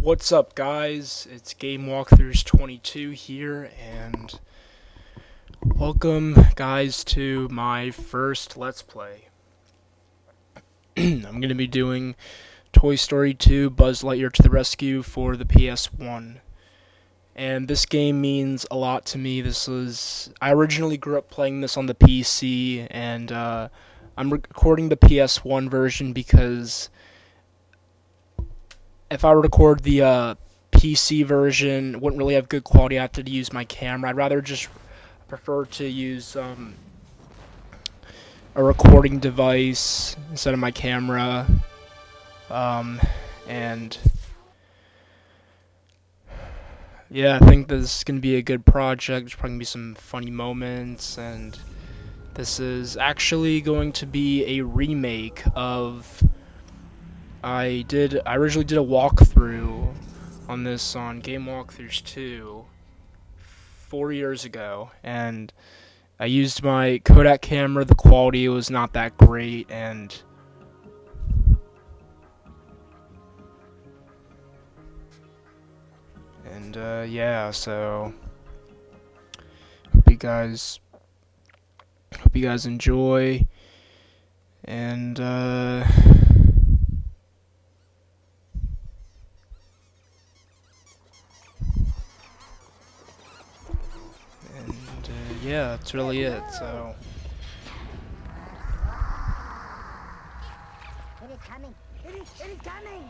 What's up, guys? It's Game Walkthroughs 22 here, and welcome, guys, to my first Let's Play. I'm going to be doing Toy Story 2 Buzz Lightyear to the Rescue for the PS1. And this game means a lot to me. I originally grew up playing this on the PC, and I'm recording the PS1 version because if I record the PC version, it wouldn't really have good quality. I have to use my camera. I'd rather just prefer to use a recording device instead of my camera. And yeah, I think this is going to be a good project. There's probably going to be some funny moments, and this is actually going to be a remake of... I originally did a walkthrough on this on Game Walkthroughs 2 4 years ago, and I used my Kodak camera. The quality was not that great, and yeah, so hope you guys enjoy, and yeah, that's really it, so... It is coming! It is coming!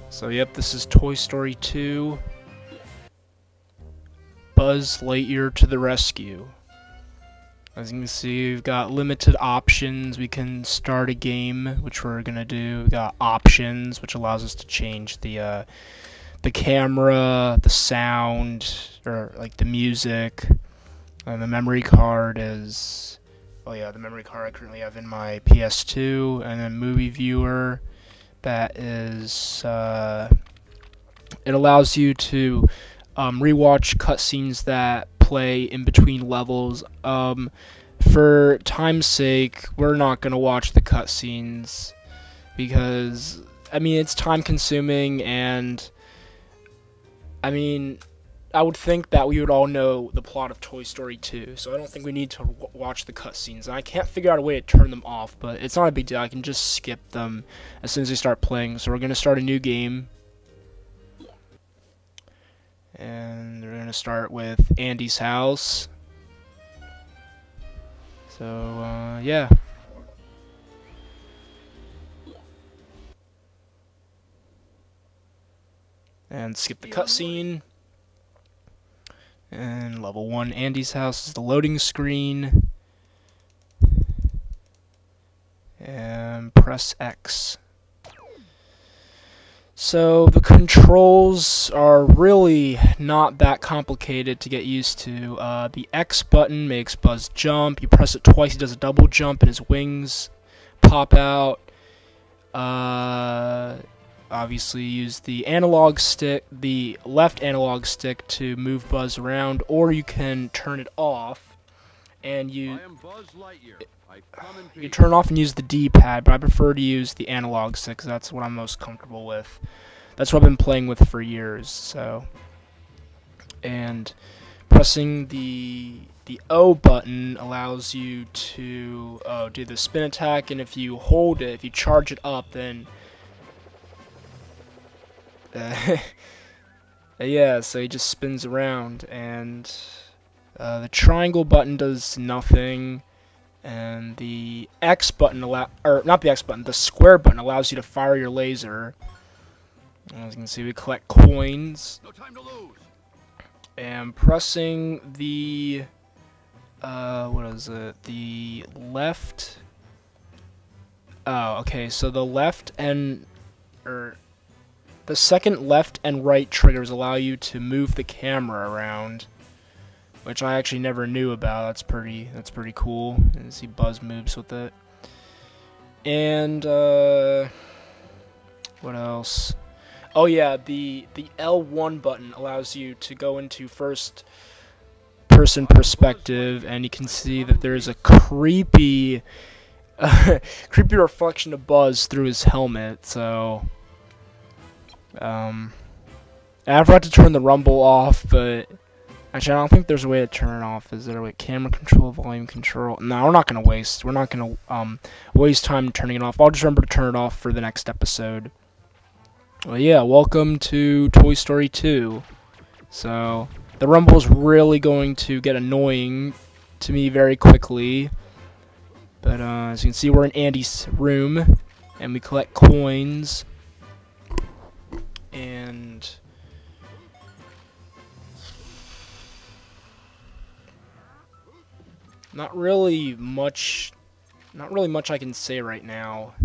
So, yep, this is Toy Story 2 Buzz Lightyear to the Rescue. As you can see, we've got limited options. We can start a game, which we're gonna do. We got options, which allows us to change the camera, the sound, or like the music. And the memory card is, oh yeah, the memory card I currently have in my PS2, and then movie viewer. That is, it allows you to rewatch cutscenes that play in between levels. For time's sake, we're not gonna watch the cutscenes because, I mean, it's time consuming, and I mean, I would think that we would all know the plot of Toy Story 2, so I don't think we need to watch the cutscenes. And I can't figure out a way to turn them off, but it's not a big deal. I can just skip them as soon as they start playing. So we're gonna start a new game. And we're going to start with Andy's house. So, yeah. And skip the cutscene. And level 1, Andy's house, is the loading screen. And press X. So the controls are really not that complicated to get used to. The X button makes Buzz jump. You press it twice, he does a double jump, and his wings pop out. Obviously, use the analog stick, the left analog stick, to move Buzz around, or you can turn it off, and you can turn it off and use the D-pad, but I prefer to use the analog stick because that's what I'm most comfortable with. That's what I've been playing with for years. So, and pressing the O button allows you to do the spin attack, and if you hold it, if you charge it up, then yeah, so he just spins around, and the triangle button does nothing. And the X button not the X button, the square button allows you to fire your laser. As you can see, we collect coins. No time to lose. And pressing the what is it? The left. Oh, okay. So the left and the second left and right triggers allow you to move the camera around, which I actually never knew about. That's pretty cool. And see Buzz moves with it. And what else? Oh yeah, the L1 button allows you to go into first person perspective, and you can see that there's a creepy creepy reflection of Buzz through his helmet. So I forgot to turn the rumble off, but actually I don't think there's a way to turn it off. Is there a way? Camera control, volume control? No, we're not gonna waste. We're not gonna waste time turning it off. I'll just remember to turn it off for the next episode. Well, yeah, welcome to Toy Story 2. So the rumble is really going to get annoying to me very quickly. But as you can see, we're in Andy's room, and we collect coins. And not really much I can say right now.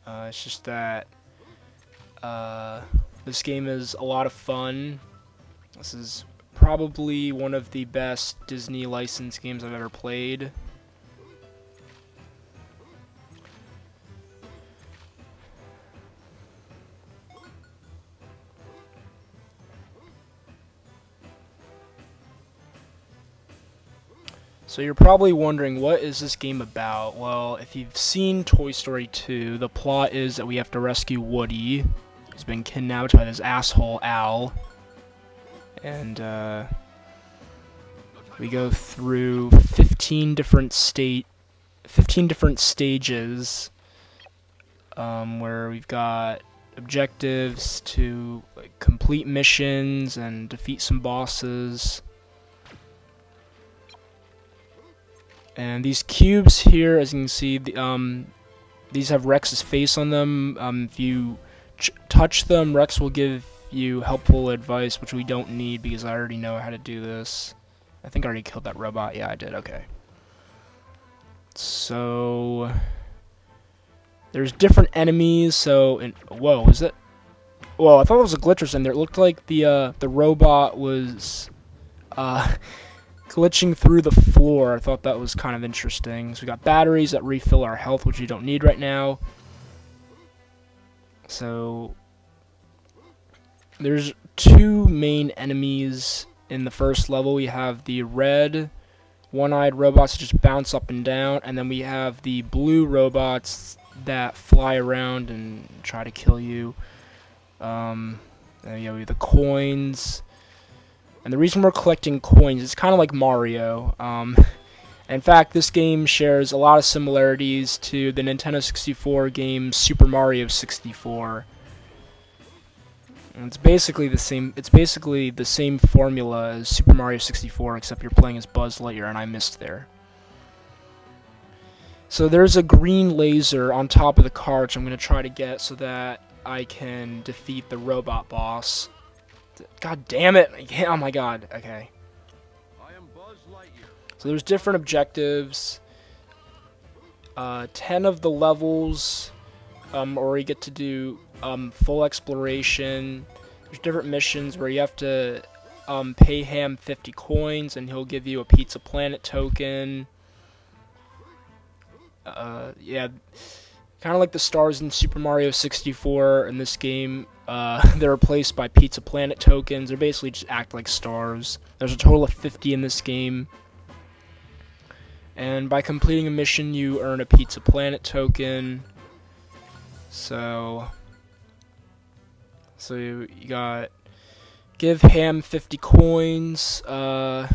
It's just that this game is a lot of fun. This is probably one of the best Disney licensed games I've ever played. So you're probably wondering, what is this game about? Well, if you've seen Toy Story 2, the plot is that we have to rescue Woody, who's been kidnapped by this asshole Al. And we go through 15 different stages, where we've got objectives to complete missions and defeat some bosses. And these cubes here, as you can see, these have Rex's face on them. If you touch them, Rex will give you helpful advice, which we don't need because I already know how to do this. I think I already killed that robot. Yeah, I did. Okay. So there's different enemies. So, whoa, is it? Whoa, I thought it was a glitch or something there. It looked like the robot was glitching through the floor. I thought that was kind of interesting. So we got batteries that refill our health, which we don't need right now. So there's two main enemies in the first level. We have the red one-eyed robots that just bounce up and down, and then we have the blue robots that fly around and try to kill you. Yeah, we have the coins. And the reason we're collecting coins is kind of like Mario. In fact, this game shares a lot of similarities to the Nintendo 64 game Super Mario 64. And it's basically the same. It's basically the same formula as Super Mario 64, except you're playing as Buzz Lightyear, and I missed there. So there's a green laser on top of the car, which I'm going to try to get so that I can defeat the robot boss. God damn it! Oh my god. Okay. I am Buzz Lightyear. So there's different objectives. 10 of the levels, or you get to do full exploration. There's different missions where you have to pay Ham 50 coins, and he'll give you a Pizza Planet token. Yeah. Kind of like the stars in Super Mario 64 in this game, they're replaced by Pizza Planet tokens. They basically just act like stars. There's a total of 50 in this game. And by completing a mission, you earn a Pizza Planet token. So you got give Ham 50 coins. Got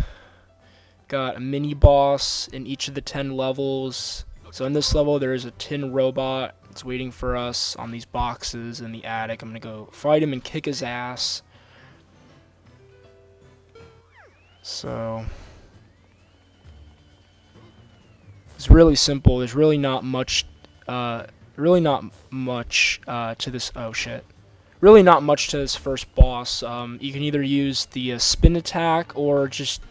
a mini boss in each of the 10 levels. So in this level, there is a tin robot that's waiting for us on these boxes in the attic. I'm going to go fight him and kick his ass. So it's really simple. There's really not much to this. Oh shit. Really not much to this first boss. You can either use the spin attack or just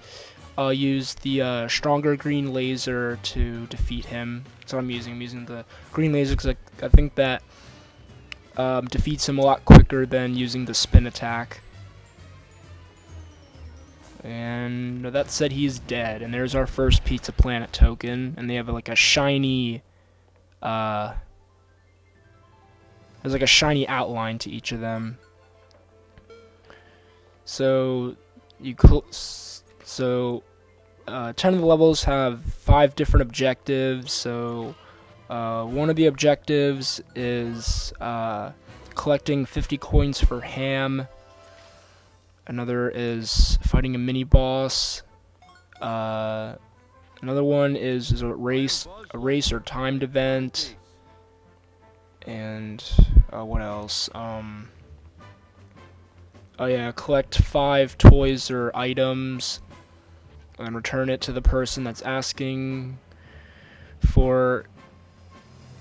use the stronger green laser to defeat him. That's what I'm using. I'm using the green laser because I think that defeats him a lot quicker than using the spin attack. And that said, he's dead. And there's our first Pizza Planet token. And they have like a shiny There's like a shiny outline to each of them. So 10 of the levels have 5 different objectives. So one of the objectives is collecting 50 coins for Ham. Another is fighting a mini boss. Another one is a race or timed event. And what else? Oh yeah, collect 5 toys or items and return it to the person that's asking for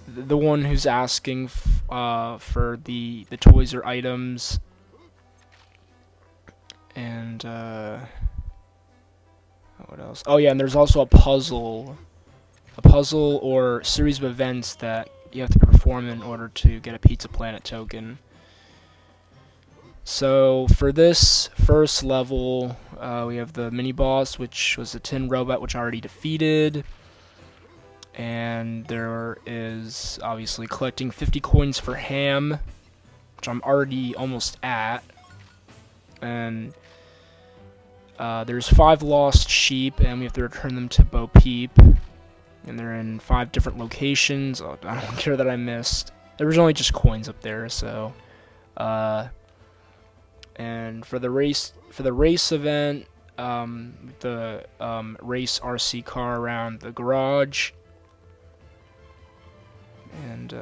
the one who's asking for the toys or items. And what else? Oh yeah, and there's also a puzzle or series of events that you have to perform in order to get a Pizza Planet token. So for this first level, we have the mini boss, which was the tin robot, which I already defeated. And there is obviously collecting 50 coins for Ham, which I'm already almost at. And there's 5 lost sheep, and we have to return them to Bo Peep. And they're in 5 different locations. Oh, I don't care that I missed. There was only just coins up there, so. And for the race event, the race RC car around the garage. And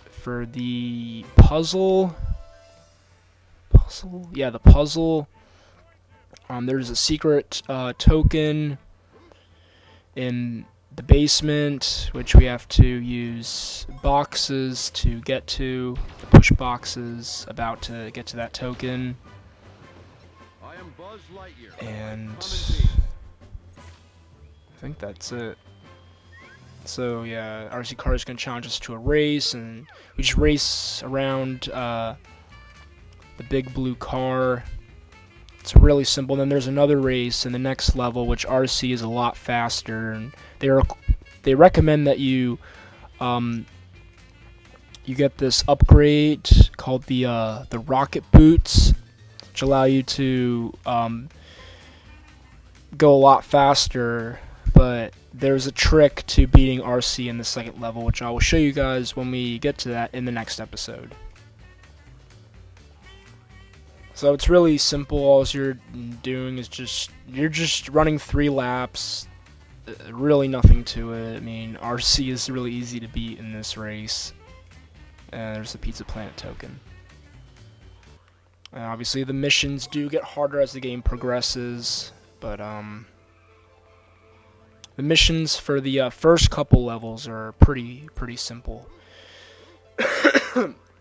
for the puzzle, yeah, the puzzle. There's a secret token in the basement, which we have to use boxes to get to, the push boxes about to get to that token. I am Buzz Lightyear. And Come in peace. I think that's it. So yeah, RC Car is going to challenge us to a race, and we just race around the big blue car. It's really simple. Then there's another race in the next level, which RC is a lot faster, and they recommend that you get this upgrade called the rocket boots, which allow you to go a lot faster. But there's a trick to beating RC in the second level, which I will show you guys when we get to that in the next episode. So it's really simple. All you're doing is you're just running 3 laps. Really nothing to it. I mean, RC is really easy to beat in this race. And there's the Pizza Planet token. And obviously the missions do get harder as the game progresses, but the missions for the first couple levels are pretty simple.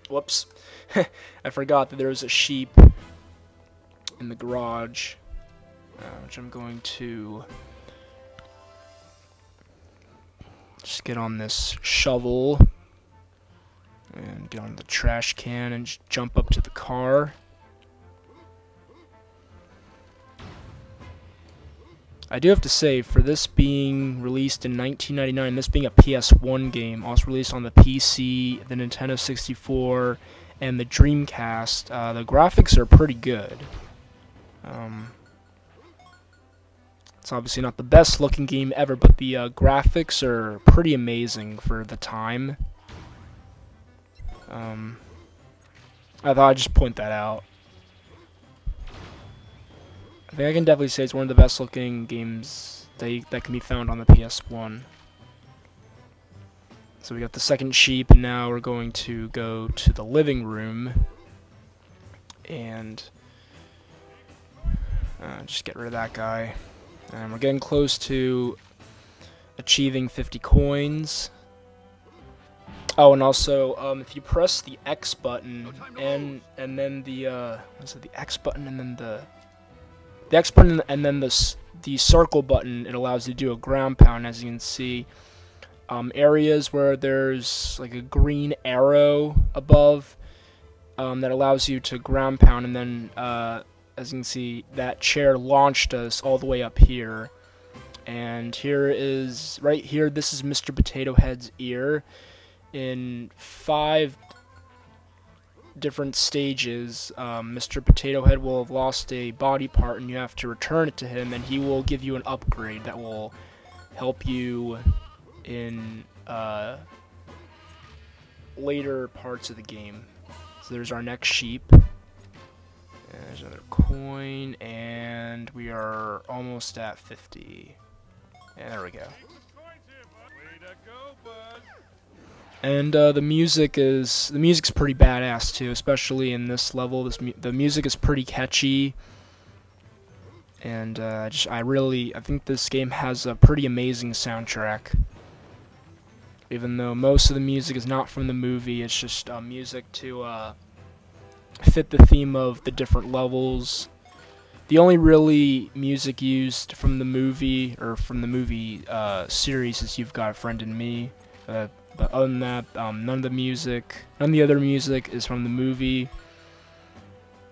Whoops. I forgot that there was a sheep in the garage, which I'm going to just get on this shovel and get on the trash can and just jump up to the car. I do have to say, for this being released in 1999, this being a PS1 game, also released on the PC, the Nintendo 64, and the Dreamcast, the graphics are pretty good. It's obviously not the best looking game ever, but the graphics are pretty amazing for the time. I thought I'd just point that out. I think I can definitely say it's one of the best looking games that can be found on the PS1. So we got the second sheep, and now we're going to go to the living room and just get rid of that guy. And we're getting close to achieving 50 coins. Oh, and also, if you press the X button and then the X button and then the X button and then the circle button, it allows you to do a ground pound. As you can see, areas where there's like a green arrow above that allows you to ground pound, and then as you can see, that chair launched us all the way up here. And here is, right here, this is Mr. Potato Head's ear. in 5 different stages, Mr. Potato Head will have lost a body part, and you have to return it to him, and he will give you an upgrade that will help you in later parts of the game. So there's our next sheep. And there's another coin, and we are almost at 50. And there we go. And the music's pretty badass too, especially in this level. The music is pretty catchy, and I think this game has a pretty amazing soundtrack. Even though most of the music is not from the movie, it's just music to fit the theme of the different levels. The only really music used from the movie series is You've Got a Friend in Me. But other than that, none of the other music is from the movie,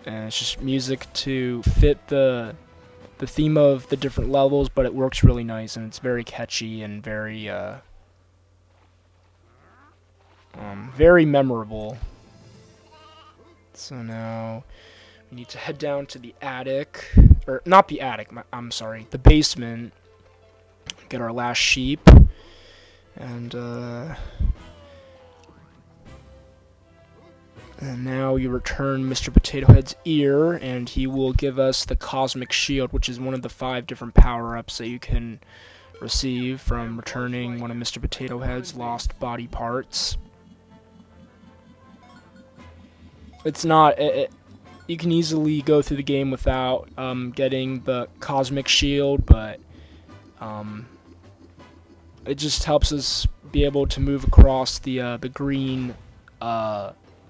and it's just music to fit the theme of the different levels. But it works really nice, and it's very catchy and very very memorable. So now we need to head down to the attic, or not the attic. I'm sorry, the basement. Get our last sheep. And now you return Mr. Potato Head's ear, and he will give us the Cosmic Shield, which is one of the 5 different power-ups that you can receive from returning one of Mr. Potato Head's lost body parts. It's not... you can easily go through the game without getting the Cosmic Shield, but... it just helps us be able to move across the green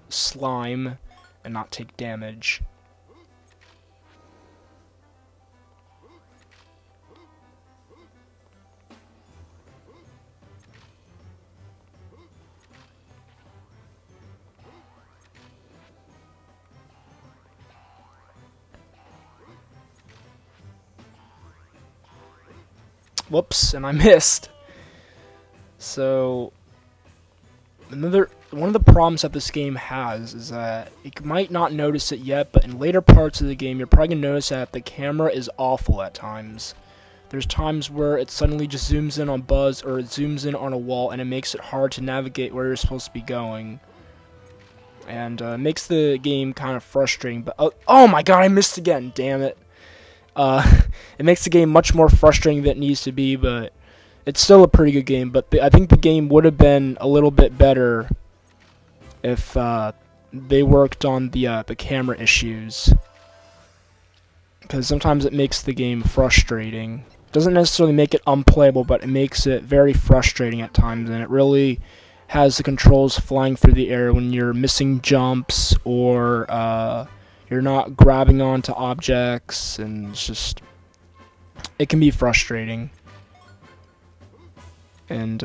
slime and not take damage. Whoops, and I missed. So, one of the problems that this game has is that you might not notice it yet, but in later parts of the game, you're probably going to notice that the camera is awful at times. There's times where it suddenly just zooms in on Buzz, or it zooms in on a wall, and it makes it hard to navigate where you're supposed to be going. And it makes the game kind of frustrating, but oh my god, I missed again, damn it. It makes the game much more frustrating than it needs to be, but it's still a pretty good game. But I think the game would have been a little bit better if they worked on the camera issues, because sometimes it makes the game frustrating. It doesn't necessarily make it unplayable, but it makes it very frustrating at times, and it really has the controls flying through the air when you're missing jumps, or you're not grabbing onto objects, and it's just, it can be frustrating. And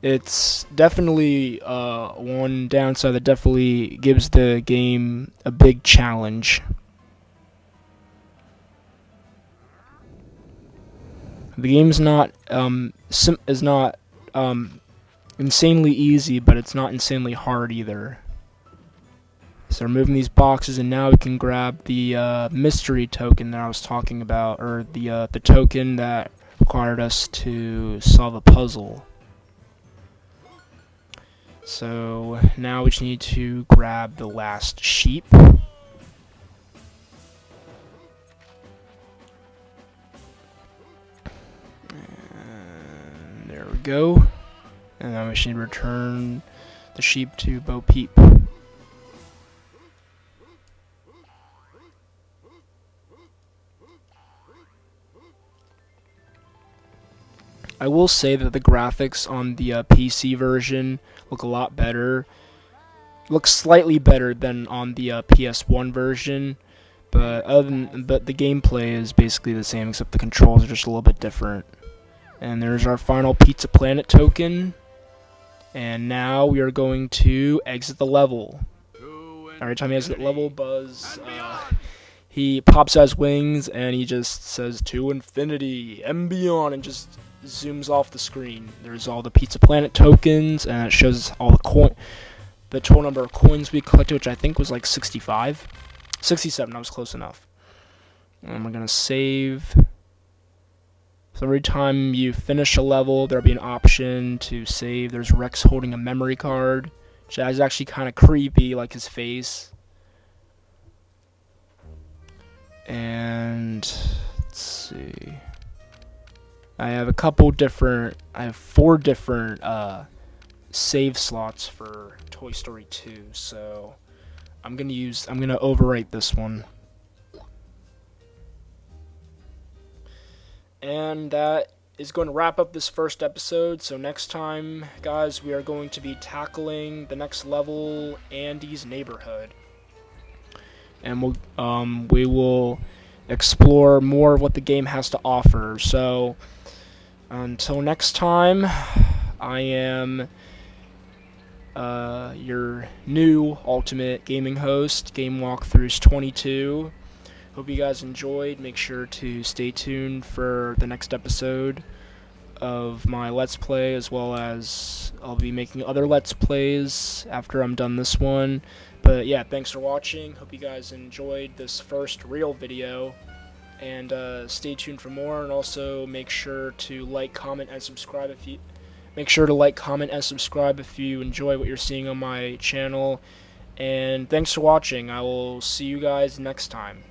it's definitely one downside that definitely gives the game a big challenge. The game's not insanely easy, but it's not insanely hard either. So we're moving these boxes, and now we can grab the mystery token that I was talking about, or the token that required us to solve a puzzle. So now we just need to grab the last sheep. And there we go. And then we should return the sheep to Bo Peep. I will say that the graphics on the PC version look a lot better. Look slightly better than on the PS1 version, but the gameplay is basically the same, except the controls are just a little bit different. And there's our final Pizza Planet token. And now we are going to exit the level. Every time you exit the level, Buzz, he pops out his wings and he just says, "To infinity and beyond," and just zooms off the screen. There's all the Pizza Planet tokens, and it shows all the total number of coins we collected, which I think was like 65. 67, I was close enough. And we're going to save. So every time you finish a level, there'll be an option to save. There's Rex holding a memory card, which is actually kind of creepy, like his face. And let's see. I have 4 different save slots for Toy Story 2, so I'm gonna overwrite this one. And that is going to wrap up this first episode. So next time, guys, we are going to be tackling the next level, Andy's Neighborhood, and we will explore more of what the game has to offer. So until next time, I am your new Ultimate Gaming host, Game Walkthroughs 22. Hope you guys enjoyed. Make sure to stay tuned for the next episode of my Let's Play, as well as I'll be making other Let's Plays after I'm done this one. But yeah, thanks for watching. Hope you guys enjoyed this first real video, and stay tuned for more. And also make sure to like, comment, and subscribe if you enjoy what you're seeing on my channel. And thanks for watching. I will see you guys next time.